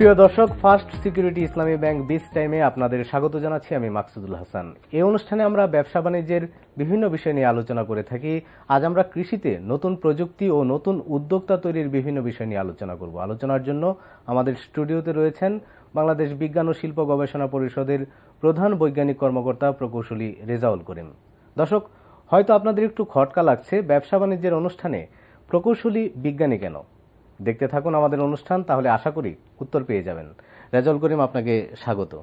প্রিয় দর্শক, first security ইসলামী bank beach টাইমে আপনাদের স্বাগত জানাচ্ছি। আমি মাকসুদুল হাসান। এই অনুষ্ঠানে আমরা ব্যবসা বাণিজ্যের বিভিন্ন বিষয় নিয়ে আলোচনা করে থাকি। আজ আমরা কৃষিতে নতুন প্রযুক্তি ও নতুন উদ্যোক্তা তৈরির বিভিন্ন বিষয় নিয়ে আলোচনা করব। আলোচনার জন্য আমাদের স্টুডিওতে রয়েছেন বাংলাদেশ বিজ্ঞান ও শিল্প গবেষণা পরিষদের প্রধান বৈজ্ঞানিক কর্মকর্তা প্রকৌশলী রেজাউল করিম। দর্শক, হয়তো আপনাদের একটু খটকা লাগছে, ব্যবসা বাণিজ্যের অনুষ্ঠানে প্রকৌশলী বিজ্ঞানী কেন? দেখতে থাকুন আমাদের অনুষ্ঠান, তাহলে আশা করি উত্তর পেয়ে যাবেন। রেজাউল করিম, আপনাকে স্বাগত।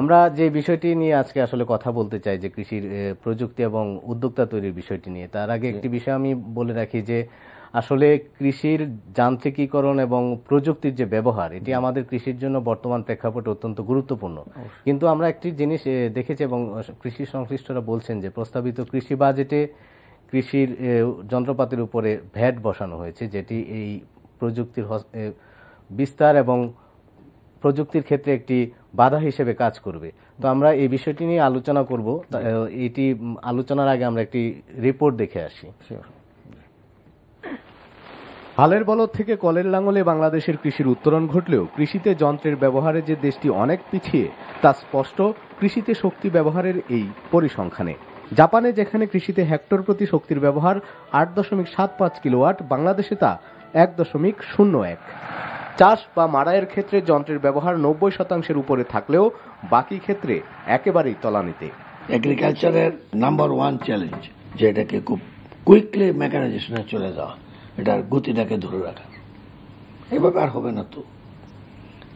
আমরা যে বিষয়টি নিয়ে আজকে আসলে কথা বলতে চাই, যে কৃষির প্রযুক্তি এবং উদ্যোক্তা তৈরির বিষয়টি নিয়ে, তার আগে একটি বিষয় আমি বলে রাখি যে আসলে কৃষির যান্ত্রিকীকরণ এবং প্রযুক্তির যে ব্যবহার, এটি আমাদের কৃষির জন্য বর্তমান প্রেক্ষাপটে অত্যন্ত গুরুত্বপূর্ণ। কিন্তু আমরা একটি জিনিস দেখেছি এবং কৃষি সংশ্লিষ্টরা বলছেন যে প্রস্তাবিত কৃষি বাজেটে কৃষির যন্ত্রপাতির উপরে ভ্যাট বসানো হয়েছে, যেটি এই প্রযুক্তির বিস্তার এবং প্রযুক্তির ক্ষেত্রে একটি বাধা হিসেবে কাজ করবে। তো আমরা এই বিষয়টি নিয়ে আলোচনা করব। এটি আলোচনার আগে আমরা একটি রিপোর্ট দেখে আসি। হালের বলদ থেকে কলের লাঙলে বাংলাদেশের কৃষির উত্তরণ ঘটলেও কৃষিতে যন্ত্রের ব্যবহারে যে দেশটি অনেক পিছিয়ে তা স্পষ্ট কৃষিতে শক্তি ব্যবহারের এই পরিসংখ্যানে। জাপানে যেখানে কৃষিতে হেক্টর প্রতি শক্তির ব্যবহার 8.75 কিলোওয়াট, বাংলাদেশে তা 1.01। চাষ বা মাড়াইয়ের ক্ষেত্রে যন্ত্রের ব্যবহার 90% উপরে থাকলেও বাকি ক্ষেত্রে একেবারেই তলানিতে। এগ্রিকালচারের নাম্বার ওয়ান চ্যালেঞ্জ যে এটাকে খুব কুইকলি মেকানাইজেশনে চলে যাওয়া, এটার গতিটাকে ধরে রাখা। এভাবে আর হবে না তো,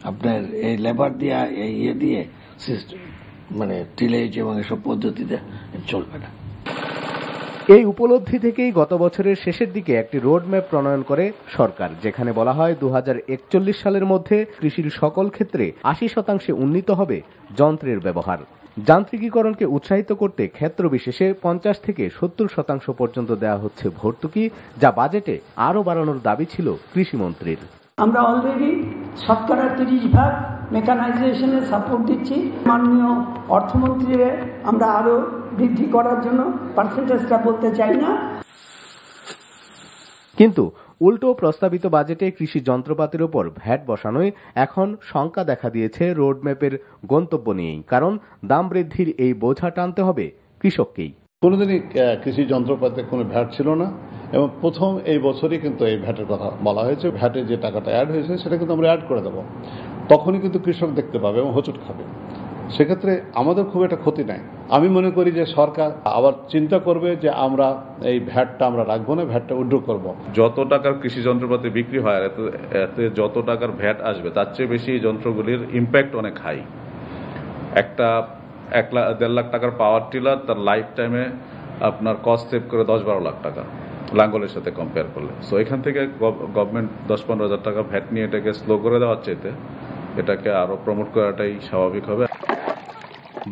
আপনার এই লেবার দিয়ে এই দিয়ে সিস্টেম মানে টিলেজ এবং এসব পদ্ধতিতে চলবে না। এই উপলব্ধি থেকেই গত বছরের শেষের দিকে একটি রোডম্যাপ প্রণয়ন করে সরকার, যেখানে বলা হয় 2041 সালের মধ্যে কৃষির সকল ক্ষেত্রে 80% উন্নীত হবে যন্ত্রের ব্যবহার। যান্ত্রিকীকরণকে উৎসাহিত করতে ক্ষেত্র বিশেষে 50 থেকে 70% পর্যন্ত দেওয়া হচ্ছে ভর্তুকি, যা বাজেটে আরও বাড়ানোর দাবি ছিল কৃষিমন্ত্রীর। আমরা অলরেডি 30% মেকানাইজেশনের সাপোর্ট দিচ্ছি। মাননীয় অর্থমন্ত্রীর আমরা আরো বৃদ্ধি করার জন্য পার্সেন্টেজটা বলতে চাই না। কিন্তু উল্টো প্রস্তাবিত বাজেটে কৃষি যন্ত্রপাতির উপর ভ্যাট বসানোয় এখন শঙ্কা দেখা দিয়েছে রোডম্যাপের গন্তব্য নিয়েই। কারণ দাম বৃদ্ধির এই বোঝা টানতে হবে কৃষককেই। কোনোদিনই কৃষি যন্ত্রপাতিতে কোনো ভ্যাট ছিল না এবং প্রথম এই বছরই কিন্তু এই ভ্যাটের কথা বলা হয়েছে। ভ্যাটে যে টাকাটা অ্যাড হয়েছে সেটা কিন্তু আমরা অ্যাড করে দেবো, তখনই কিন্তু কৃষক দেখতে পাবে এবং হোঁচট খাবে। সেক্ষেত্রে আমাদের খুব একটা ক্ষতি নাই। আমি মনে করি যে সরকার আবার চিন্তা করবে যে আমরা এই ভ্যাটটা আমরা রাখবো না, ভ্যাটটা উইথড্র করবো। যত টাকার কৃষি যন্ত্রপাতি বিক্রি হয় এতে যত টাকার ভ্যাট আসবে তার চেয়ে বেশি এই যন্ত্রগুলির ইম্প্যাক্ট অনেক হাই। একটা 1.5 লাখ টাকার পাওয়ার টিলার তার লাইফ টাইমে আপনার কস্ট সেভ করে 10-12 লাখ টাকা লাঙ্গলের সাথে কম্পেয়ার করলে। সো এখান থেকে গভর্নমেন্ট 10-15 হাজার টাকা ভ্যাট নিয়ে এটাকে স্লো করে দেওয়ার চাইতে এটাকে আরো প্রমোট করাটাই স্বাভাবিক হবে।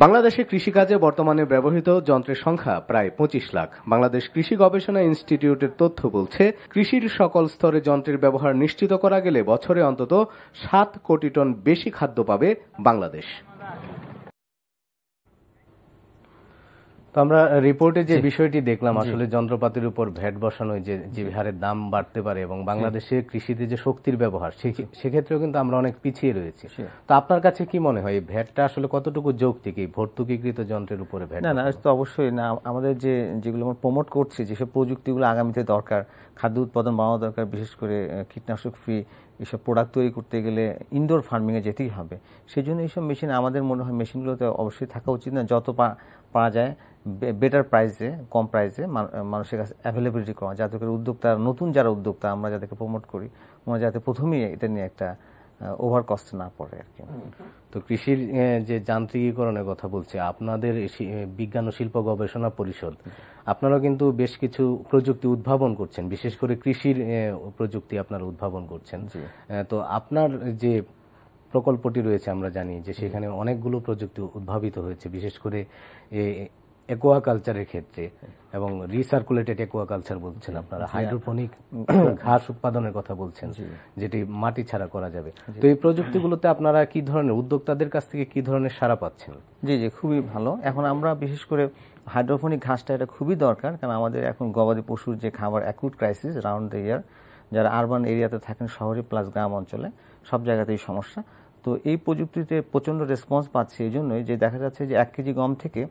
বাংলাদেশে কৃষিকাজে বর্তমানে ব্যবহৃত যন্ত্রের সংখ্যা প্রায় 25 লাখ। বাংলাদেশ কৃষি গবেষণা ইনস্টিটিউটের তথ্য বলছে, কৃষির সকল স্তরে যন্ত্রের ব্যবহার নিশ্চিত করা গেলে বছরে অন্তত 7 কোটি টন বেশি খাদ্য পাবে বাংলাদেশ। তো আমরা রিপোর্টে যে বিষয়টি দেখলাম, আসলে যন্ত্রপাতির উপর ভ্যাট বসানোয় যে হারে দাম বাড়তে পারে এবং বাংলাদেশে কৃষিতে যে শক্তির ব্যবহার, সেক্ষেত্রেও কিন্তু আমরা অনেক পিছিয়ে রয়েছি। তো আপনার কাছে কি মনে হয়, ভ্যাটটা আসলে কতটুকু যৌক্তিক এই ভর্তুকিকৃত যন্ত্রের উপরে ভ্যাট? না, তো অবশ্যই না। আমাদের যেগুলো আমরা প্রমোট করছি, যেসব প্রযুক্তিগুলো আগামীতে দরকার, খাদ্য উৎপাদন বাড়ানো দরকার, বিশেষ করে কীটনাশক ফ্রি এইসব প্রোডাক্ট তৈরি করতে গেলে ইনডোর ফার্মিংয়ে যেতেই হবে। সেই জন্য এইসব মেশিন আমাদের মনে হয় মেশিনগুলোতে অবশ্যই থাকা উচিত না। যত পারা যায় বেটার প্রাইসে, কম প্রাইসে মানুষের কাছে অ্যাভেলেবিলিটি করা, যাতে করে উদ্যোক্তা, নতুন যারা উদ্যোক্তা আমরা যাদেরকে প্রমোট করি, আমরা যাতে প্রথমেই এটা নিয়ে একটা ওভার কস্ট না পড়ে আর কি। তো কৃষির যে যান্ত্রিকীকরণের কথা বলছে, আপনাদের বিজ্ঞান ও শিল্প গবেষণা পরিষদ, আপনারা কিন্তু বেশ কিছু প্রযুক্তি উদ্ভাবন করছেন, বিশেষ করে কৃষির প্রযুক্তি আপনারা উদ্ভাবন করছেন। তো আপনার যে প্রকল্পটি রয়েছে, আমরা জানি যে সেখানে অনেকগুলো প্রযুক্তি উদ্ভাবিত হয়েছে, বিশেষ করে অ্যাকোয়াকালচারের ক্ষেত্রে এবং রিসার্কুলেটেড অ্যাকোয়াকালচার বলছেন আপনারা, হাইড্রোপনিক ঘাস উৎপাদনের কথা বলছেন, যেটি মাটি ছাড়া করা যাবে। তো এই প্রযুক্তিগুলোতে আপনারা কি ধরনের উদ্যোক্তাদের কাছ থেকে কি ধরনের সাড়া পাচ্ছেন? জি, খুবই ভালো। এখন আমরা বিশেষ করে হাইড্রোপনিক ঘাসটা এটা খুবই দরকার, কারণ আমাদের এখন গবাদি পশুর যে খাবার acute crisis round the year, যারা আরবান এরিয়াতে থাকেন, শহরে প্লাস গ্রাম অঞ্চলে, সব জায়গাতেই সমস্যা। তো এই প্রযুক্তিতে প্রচণ্ড রেসপন্স পাচ্ছে এই জন্যই যে দেখা যাচ্ছে যে 1 কেজি গম থেকে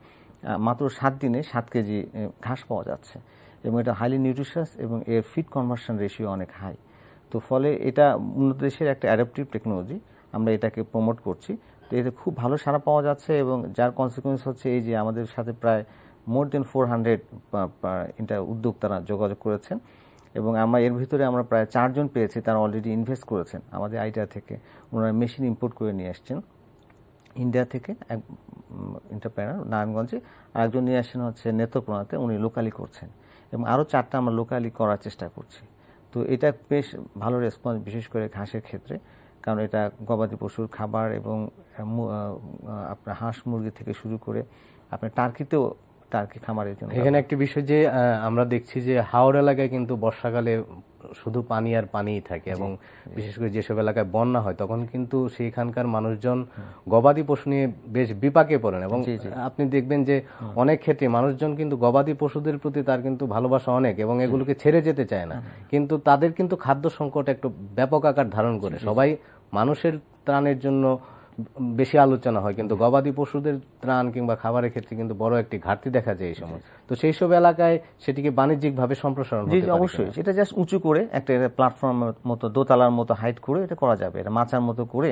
মাত্র 7 দিনে 7 কেজি ঘাস পাওয়া যাচ্ছে, এবং এটা হাইলি নিউট্রিশাস এবং এর ফিড কনভার্সন রেশিও অনেক হাই। তো ফলে এটা উন্নত দেশের একটা অ্যাডাপটিভ টেকনোলজি, আমরা এটাকে প্রমোট করছি। তো এতে খুব ভালো সাড়া পাওয়া যাচ্ছে, এবং যার কনসিকুয়েন্স হচ্ছে এই যে আমাদের সাথে প্রায় মোর দেন 400 উদ্যোক্তারা যোগাযোগ করেছেন, এবং আমরা এর ভিতরে আমরা প্রায় 4 জন পেয়েছি তারা অলরেডি ইনভেস্ট করেছেন আমাদের আইডিয়া থেকে। ওনারা মেশিন ইম্পোর্ট করে নিয়ে আসছেন ইন্ডিয়া থেকে, এক এন্টারপ্রেনার নারায়ণগঞ্জে, আর একজন নিয়ে আসছেন হচ্ছে নেত্রকোনাতে, উনি লোকালি করছেন, এবং আরও 4টা আমরা লোকালি করার চেষ্টা করছি। তো এটা বেশ ভালো রেসপন্স, বিশেষ করে ঘাসের ক্ষেত্রে, কারণ এটা গবাদি পশুর খাবার, এবং আপনার হাঁস মুরগি থেকে শুরু করে আপনার টার্কিতেও, টার্কি খামারের জন্য। এখানে একটি বিষয় যে আমরা দেখছি যে হাওড় এলাকায় কিন্তু বর্ষাকালে শুধু পানি আর পানিই থাকে, এবং বিশেষ করে যেসব এলাকায় বন্যা হয় তখন কিন্তু সেখানকার মানুষজন গবাদি পশু নিয়ে বেশ বিপাকে পড়েন, এবং আপনি দেখবেন যে অনেক ক্ষেত্রে মানুষজন কিন্তু গবাদি পশুদের প্রতি তার কিন্তু ভালোবাসা অনেক, এবং এগুলোকে ছেড়ে যেতে চায় না, কিন্তু তাদের কিন্তু খাদ্য সংকট একটু ব্যাপক আকার ধারণ করে। সবাই মানুষের ত্রাণের জন্য বেশি আলোচনা হয়, কিন্তু গবাদি পশুদের ত্রাণ কিংবা খাবারের ক্ষেত্রে কিন্তু বড় একটি ঘাটতি দেখা যায় এই সময়। তো সেই সব এলাকায় সেটিকে বাণিজ্যিকভাবে সম্প্রসারণ হতে পারে। অবশ্যই এটা জাস্ট উঁচু করে একটা প্ল্যাটফর্মের মতো, দোতলার মতো হাইট করে এটা করা যাবে। এটা মাচার মতো করে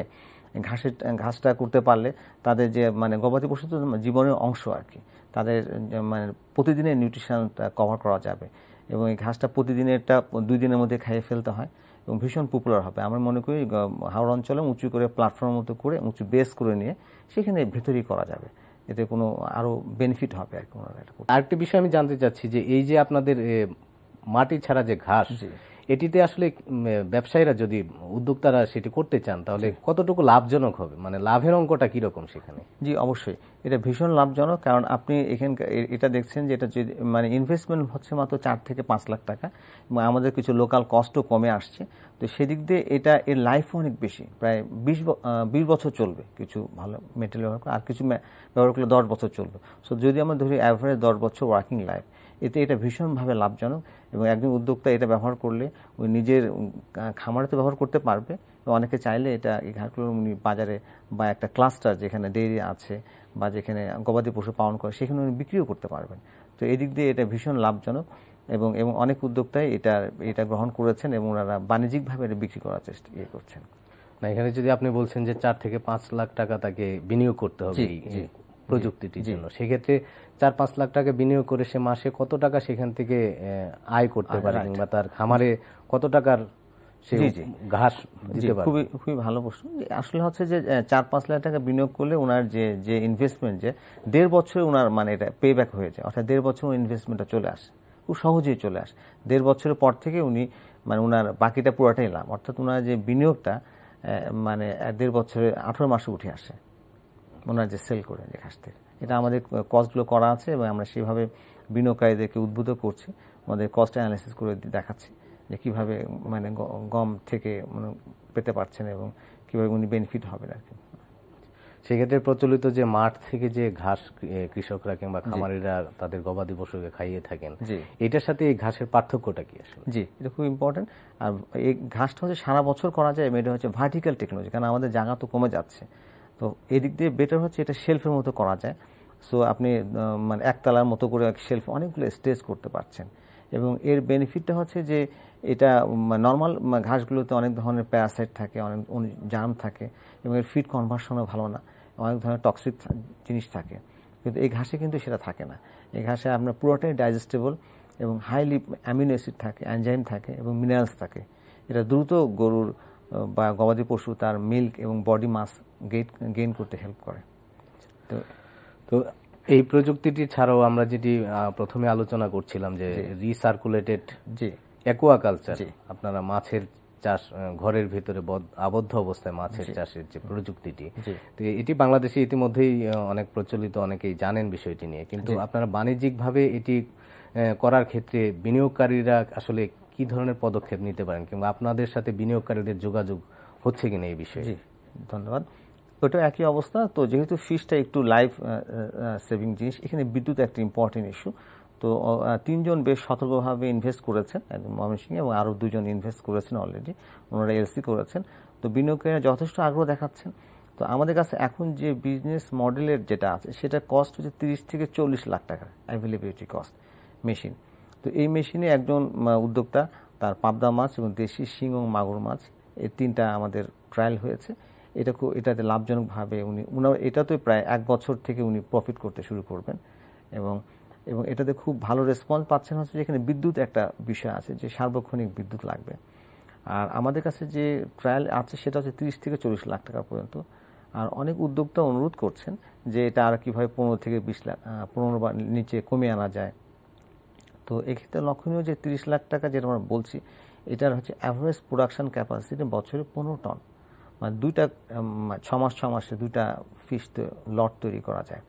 ঘাসটা করতে পারলে তাদের যে মানে গবাদি পশু তো জীবনের অংশ আর কি, তাদের মানে প্রতিদিনের নিউট্রিশনটা কভার করা যাবে, এবং এই ঘাসটা প্রতিদিনেরটা 2 দিনের মধ্যে খাইয়ে ফেলতে হয়, এবং ভীষণ পপুলার হবে। আমরা মনে করি হাওড়া অঞ্চলে উঁচু করে প্ল্যাটফর্মের মতো করে উঁচু বেস করে নিয়ে সেখানে ভেতরেই করা যাবে, এতে কোনো আরো বেনিফিট হবে আর কি। আরেকটি বিষয় আমি জানতে চাচ্ছি যে এই যে আপনাদের মাটি ছাড়া যে ঘাস, এটিতে আসলে ব্যবসায়ীরা যদি উদ্যোক্তারা সেটি করতে চান তাহলে কতটুকু লাভজনক হবে, মানে লাভের অঙ্কটা কিরকম সেখানে? জি অবশ্যই এটা ভীষণ লাভজনক, কারণ আপনি এখানকার এটা দেখছেন যে এটা মানে ইনভেস্টমেন্ট হচ্ছে মাত্র 4 থেকে 5 লাখ টাকা, এবং আমাদের কিছু লোকাল কস্টও কমে আসছে। তো সেদিক দিয়ে এটা এর লাইফ অনেক বেশি, প্রায় 20 বছর চলবে কিছু ভালো মেটেরিয়াল ব্যবহার করে, আর কিছু ব্যবহার করলে 10 বছর চলবে। সো যদি আমরা ধরি অ্যাভারেজ 10 বছর ওয়ার্কিং লাইফ, এতে এটা ভীষণভাবে লাভজনক, এবং একজন উদ্যোক্তা এটা ব্যবহার করলে ওই নিজের খামারে তো ব্যবহার করতে পারবে, অনেকে চাইলে এটা এই ঘাসগুলো উনি বাজারে বা একটা ক্লাস্টার যেখানে ডেইরি আছে বা যেখানে গবাদি পশু পালন করে সেখানে উনি বিক্রিও করতে পারবেন। তো এদিক দিয়ে এটা ভীষণ লাভজনক, এবং অনেক উদ্যোক্তাই এটা গ্রহণ করেছেন, এবং ওনারা বাণিজ্যিকভাবে এটা বিক্রি করার চেষ্টা করছেন। না, এখানে যদি আপনি বলছেন যে 4 থেকে 5 লাখ টাকা তাকে বিনিয়োগ করতে হবে এই প্রযুক্তিটির জন্য, সেক্ষেত্রে 4-5 লাখ টাকা বিনিয়োগ করে সে মাসে কত টাকা সেখান থেকে আয় করতে পারে, কিংবা তার খামারে কত টাকার ঘাস দিতে পারে? খুবই ভালো প্রশ্ন। আসলে হচ্ছে যে 4-5 লাখ টাকা বিনিয়োগ করলে ওনার যে ইনভেস্টমেন্ট, যে 1.5 বছরে ওনার মানে এটা পে ব্যাক হয়ে যায়, অর্থাৎ 1.5 বছর ইনভেস্টমেন্টটা চলে আসে, খুব সহজেই চলে আসে। 1.5 বছরের পর থেকে উনি মানে ওনার বাকিটা পুরোটাই লাভ, অর্থাৎ ওনার যে বিনিয়োগটা মানে 1.5 বছরে 18 মাসে উঠে আসে ওনার যে সেল করে যে ঘাস থেকে। এটা আমাদের কস্টগুলো করা আছে, এবং আমরা সেভাবে বিনিয়োগকারীদেরকে উদ্বুদ্ধ করছি, আমাদের কস্ট অ্যানালাইসিস করে দেখাচ্ছি যে কীভাবে মানে গম থেকে মানে পেতে পারছেন, এবং কীভাবে উনি বেনিফিট হবেন আর কি। সেক্ষেত্রে প্রচলিত যে মাঠ থেকে যে ঘাস কৃষকরা কিংবা খামারিরা তাদের গবাদি পশুকে খাইয়ে থাকেন, এটার সাথে এই ঘাসের পার্থক্যটা কি আসলে? জি, এটা খুব ইম্পর্টেন্ট। আর এই ঘাসটা হচ্ছে সারা বছর করা যায়, এটা হচ্ছে ভার্টিক্যাল টেকনোলজি, কারণ আমাদের জায়গা তো কমে যাচ্ছে। তো এদিক দিয়ে বেটার হচ্ছে এটা শেলফের মতো করা যায়। সো আপনি মানে একতলার মতো করে শেলফ অনেকগুলো স্টেজ করতে পারছেন, এবং এর বেনিফিটটা হচ্ছে যে এটা নর্মাল ঘাসগুলোতে অনেক ধরনের প্যারাসাইট থাকে, অনেক জার্ম থাকে, এবং এর ফিড কনভার্সনও ভালো না, অনেক ধরনের টক্সিক জিনিস থাকে, কিন্তু এই ঘাসে কিন্তু সেটা থাকে না। এই ঘাসে আপনার পুরোটাই ডাইজেস্টেবল, এবং হাইলি অ্যামিনো অ্যাসিড থাকে, এনজাইম থাকে, এবং মিনারেলস থাকে। এটা দ্রুত গরুর বা গবাদি পশু তার মিল্ক এবং বডি মাস গেইন করতে হেল্প করে। তো এই প্রযুক্তিটি ছাড়াও আমরা যেটি প্রথমে আলোচনা করছিলাম যে রিসার্কুলেটেড অ্যাকুয়াকালচার, আপনারা মাছের চাষ ঘরের ভিতরে আবদ্ধ অবস্থায় মাছের চাষের যে প্রযুক্তিটি, তো এটি বাংলাদেশে ইতিমধ্যেই অনেক প্রচলিত, অনেকেই জানেন বিষয়টি নিয়ে, কিন্তু আপনারা বাণিজ্যিকভাবে এটি করার ক্ষেত্রে বিনিয়োগকারীরা আসলে কি ধরনের পদক্ষেপ নিতে পারেন, কিংবা আপনাদের সাথে বিনিয়োগকারীদের যোগাযোগ হচ্ছে কিনা এই বিষয়ে? ধন্যবাদ। ওটা একই অবস্থা। তো যেহেতু ফিশটা একটু লাইফ সেভিং জিনিস, এখানে বিদ্যুৎ একটা ইম্পর্টেন্ট ইস্যু। তো 3 জন বেশ সতর্কভাবে ইনভেস্ট করেছেন, একজন ময়মনসিংহে, এবং আরও 2 জন ইনভেস্ট করেছেন অলরেডি, ওনারা এলসি করেছেন। তো বিনিয়োগকারীরা যথেষ্ট আগ্রহ দেখাচ্ছেন। তো আমাদের কাছে এখন যে বিজনেস মডেলের যেটা আছে সেটা কস্ট হচ্ছে 30 থেকে 40 লাখ টাকা অ্যাভেলেবিলিটি কস্ট মেশিন। তো এই মেশিনে একজন উদ্যোক্তা তার পাবদা মাছ এবং দেশি শিং এবং মাগুর মাছ এই 3টা আমাদের ট্রায়াল হয়েছে। এটাতে লাভজনকভাবে উনার এটাতে প্রায় 1 বছর থেকে উনি প্রফিট করতে শুরু করবেন এবং এটাতে খুব ভালো রেসপন্স পাচ্ছেন। হচ্ছে যেখানে বিদ্যুৎ একটা বিষয় আছে যে সার্বক্ষণিক বিদ্যুৎ লাগবে। আর আমাদের কাছে যে ট্রায়াল আছে সেটা হচ্ছে 30 থেকে 40 লাখ টাকা পর্যন্ত। আর অনেক উদ্যোক্তা অনুরোধ করছেন যে এটা আর কিভাবে 15 থেকে 20 লাখ 15 বা নিচে কমিয়ে আনা যায়। তো এক্ষেত্রে লক্ষণীয় যে 30 লাখ টাকা যেটা আমরা বলছি এটার হচ্ছে অ্যাভারেজ প্রোডাকশন ক্যাপাসিটি বছরে 15 টন, মানে 6 মাসে 2টা ফিশ লট তৈরি করা যায়।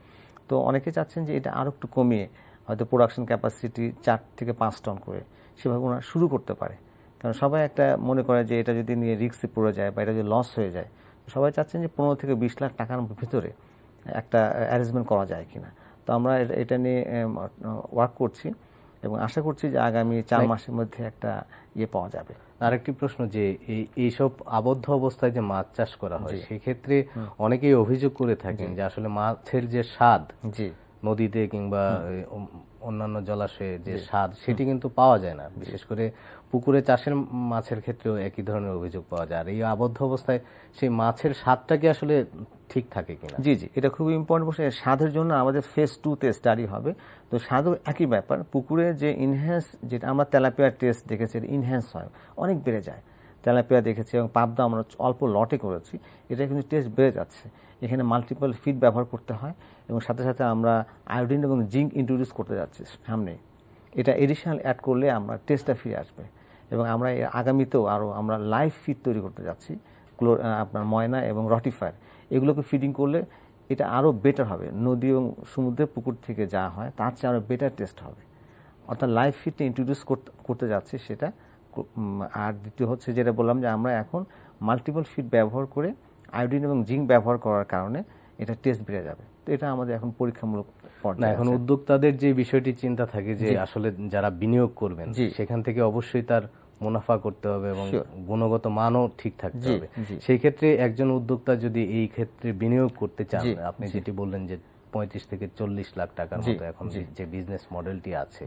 তো অনেকে চাচ্ছেন যে এটা আরো একটু কমিয়ে হয়তো প্রোডাকশন ক্যাপাসিটি 4 থেকে 5 টন করে সেভাবে ওনারা শুরু করতে পারে। কারণ সবাই একটা মনে করে যে এটা যদি নিয়ে রিস্কে পড়ে যায় বা এটা যদি লস হয়ে যায়, সবাই চাচ্ছেন যে 15 থেকে 20 লাখ টাকার ভিতরে একটা অ্যারেঞ্জমেন্ট করা যায় কিনা। তো আমরা এটা নিয়ে ওয়ার্ক করছি এবং আশা করছি যে আগামী 4 মাসের মধ্যে একটা পাওয়া যাবে। আরেকটি প্রশ্ন, যে এইসব আবদ্ধ অবস্থায় যে মাছ চাষ করা হয় সেক্ষেত্রে অনেকেই অভিযোগ করে থাকেন যে আসলে মাছের যে স্বাদ নদীতে কিংবা অন্যান্য জলাশয়ে যে স্বাদ সেটি কিন্তু পাওয়া যায় না। বিশেষ করে পুকুরে চাষের মাছের ক্ষেত্রেও একই ধরনের অভিযোগ পাওয়া যায়। আর এই আবদ্ধ অবস্থায় সেই মাছের স্বাদটা কি আসলে ঠিক থাকে কিনা? জি, এটা খুবই ইম্পর্টেন্ট বিষয়। স্বাদের জন্য আমাদের ফেজ 2-তে স্টাডি হবে। তো স্বাদও একই ব্যাপার। পুকুরে যে ইনহ্যান্স, যেটা আমরা তেলাপিয়ার টেস্ট দেখেছি, ইনহ্যান্স হয়, অনেক বেড়ে যায়। তেলাপিয়া দেখেছি এবং পাবদা আমরা অল্প লটে করেছি, এটা কিন্তু টেস্ট বেড়ে যাচ্ছে। এখানে মাল্টিপল ফিড ব্যবহার করতে হয় এবং সাথে সাথে আমরা আয়োডিন এবং জিঙ্ক ইন্ট্রোডিউস করতে যাচ্ছি সামনে। এটা এডিশনাল অ্যাড করলে আমরা টেস্টটা ফিরে আসবে এবং আমরা আগামীতেও আরও আমরা লাইভ ফিড তৈরি করতে যাচ্ছি। আপনার ময়না এবং রটিফায়ার এগুলোকে ফিডিং করলে এটা আরও বেটার হবে। নদী এবং সমুদ্রের পুকুর থেকে যা হয় তার চেয়ে আরও বেটার টেস্ট হবে। অর্থাৎ লাইভ ফিডটা ইন্ট্রোডিউস করতে যাচ্ছি সেটা। আর দ্বিতীয় হচ্ছে যেটা বললাম যে আমরা এখন মাল্টিপল ফিড ব্যবহার করে আয়োডিন এবং জিঙ্ক ব্যবহার করার কারণে এটা টেস্ট বেড়ে যাবে। তো এটা আমাদের এখন পরীক্ষামূলক পর্যায়ে। এখন উদ্যোক্তাদের যে বিষয়টি চিন্তা থাকে যে আসলে যারা বিনিয়োগ করবেন সেখান থেকে অবশ্যই তার মুনাফা করতে হবে এবং গুণগত মানও ঠিক থাকতে হবে। সেই ক্ষেত্রে একজন উদ্যোক্তা যদি এই ক্ষেত্রে বিনিয়োগ করতে চান, আপনি যেটি বললেন যে 35 থেকে 40 লাখ টাকার মতো এখন যে বিজনেস মডেলটি আছে,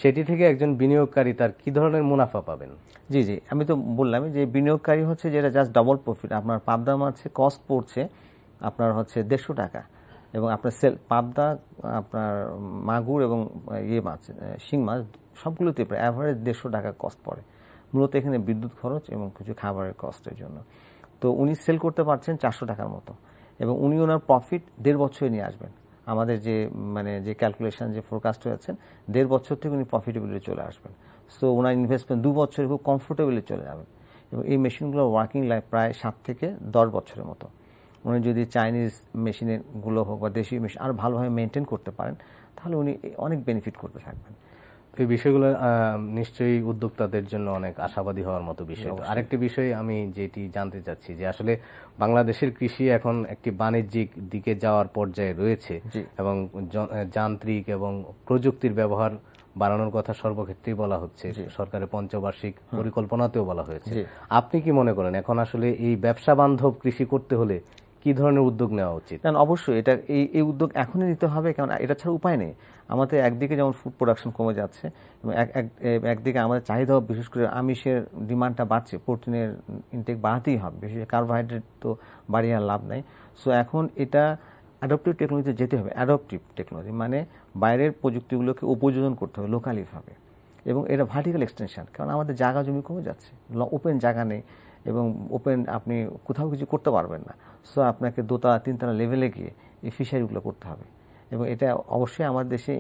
সেটি থেকে একজন বিনিয়োগকারী তার কি ধরনের মুনাফা পাবেন? জি, আমি তো বললাম যে বিনিয়োগকারী হচ্ছে যেটা জাস্ট ডাবল প্রফিট। আপনার পাবদা মাছে কস্ট পড়ছে আপনার হচ্ছে 150 টাকা এবং আপনার পাবদা, আপনার মাগুর এবং মাছ, শিং মাছ সবগুলোতে প্রায় অ্যাভারেজ 150 টাকা কস্ট পড়ে। মূলত এখানে বিদ্যুৎ খরচ এবং কিছু খাবারের কস্টের জন্য। তো উনি সেল করতে পারছেন 400 টাকার মতো এবং উনি ওনার প্রফিট 1.5 বছরে নিয়ে আসবেন। আমাদের যে ক্যালকুলেশন যে ফোরকাস্ট হয়েছে 1.5 বছর থেকে উনি প্রফিটেবিলিটি চলে আসবেন। সো ওনার ইনভেস্টমেন্ট 2 বছরে খুব কমফোর্টেবলি চলে যাবেন এবং এই মেশিনগুলোর ওয়ার্কিং লাইফ প্রায় 7 থেকে 10 বছরের মতো। উনি যদি চাইনিজ মেশিনগুলো হোক বা দেশি মেশিন আরও ভালোভাবে মেনটেন করতে পারেন তাহলে উনি অনেক বেনিফিট করতে থাকবেন। এই বিষয়গুলো নিশ্চয়ই উদ্যোক্তাদের জন্য অনেক আশাবাদী হওয়ার মতো বিষয়। আরেকটি বিষয় আমি যেটি জানতে চাচ্ছি যে আসলে বাংলাদেশের কৃষি এখন একটি বাণিজ্যিক দিকে যাওয়ার পর্যায়ে রয়েছে এবং যান্ত্রিক এবং প্রযুক্তির ব্যবহার বাড়ানোর কথা সর্বক্ষেত্রেই বলা হচ্ছে। সরকারের পঞ্চবার্ষিক পরিকল্পনাতেও বলা হয়েছে। আপনি কি মনে করেন এখন আসলে এই ব্যবসা বান্ধব কৃষি করতে হলে কি ধরনের উদ্যোগ নেওয়া উচিত? অবশ্যই এটা এই উদ্যোগ এখনই নিতে হবে, কারণ এটা ছাড়া উপায় নেই। আমাদের একদিকে যেমন ফুড প্রোডাকশন কমে যাচ্ছে এবং একদিকে আমাদের চাহিদাও, বিশেষ করে আমিষের ডিমান্ডটা বাড়ছে, প্রোটিনের ইনটেক বাড়াতেই হবে, বিশেষ করে কার্বোহাইড্রেট তো বাড়িয়ে আর লাভ নাই। সো এখন এটা অ্যাডাপটিভ টেকনোলজিতে যেতে হবে। অ্যাডাপটিভ টেকনোলজি মানে বাইরের প্রযুক্তিগুলোকে উপযোজন করতে হবে লোকালিভাবে এবং এটা ভার্টিক্যাল এক্সটেনশন, কারণ আমাদের জায়গা জমি কমে যাচ্ছে, ওপেন জায়গা নেই এবং ওপেন আপনি কোথাও কিছু করতে পারবেন না। সো আপনাকে 2তলা 3তলা লেভেলে গিয়ে এই ফিশারিগুলো করতে হবে এবং এটা অবশ্যই আমাদের দেশে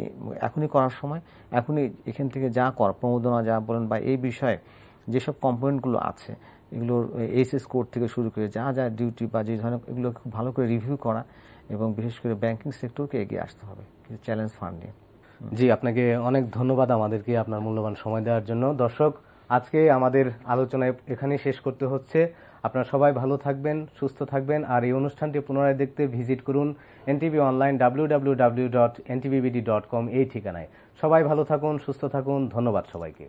এখনই করার সময়। এখনই এখান থেকে যা প্রণোদনা যা বলেন বা এই বিষয়ে যেসব কম্পোনেন্টগুলো আছে এগুলোর এইচএস কোড থেকে শুরু করে যা যা ডিউটি বা যে ধরনের এগুলো খুব ভালো করে রিভিউ করা এবং বিশেষ করে ব্যাংকিং সেক্টরকে এগিয়ে আসতে হবে কিছু চ্যালেঞ্জ ফান্ড নিয়ে। জি, আপনাকে অনেক ধন্যবাদ আমাদেরকে আপনার মূল্যবান সময় দেওয়ার জন্য। দর্শক, আজকে আমাদের আলোচনায় এখানেই শেষ করতে হচ্ছে। আপনারা সবাই ভালো থাকবেন, সুস্থ থাকবেন। আর এই অনুষ্ঠানটি পুনরায় দেখতে ভিজিট করুন এনটিভি অনলাইন www.ntvbd.com এই ঠিকানায়। সবাই ভালো থাকুন, সুস্থ থাকুন। ধন্যবাদ সবাইকে।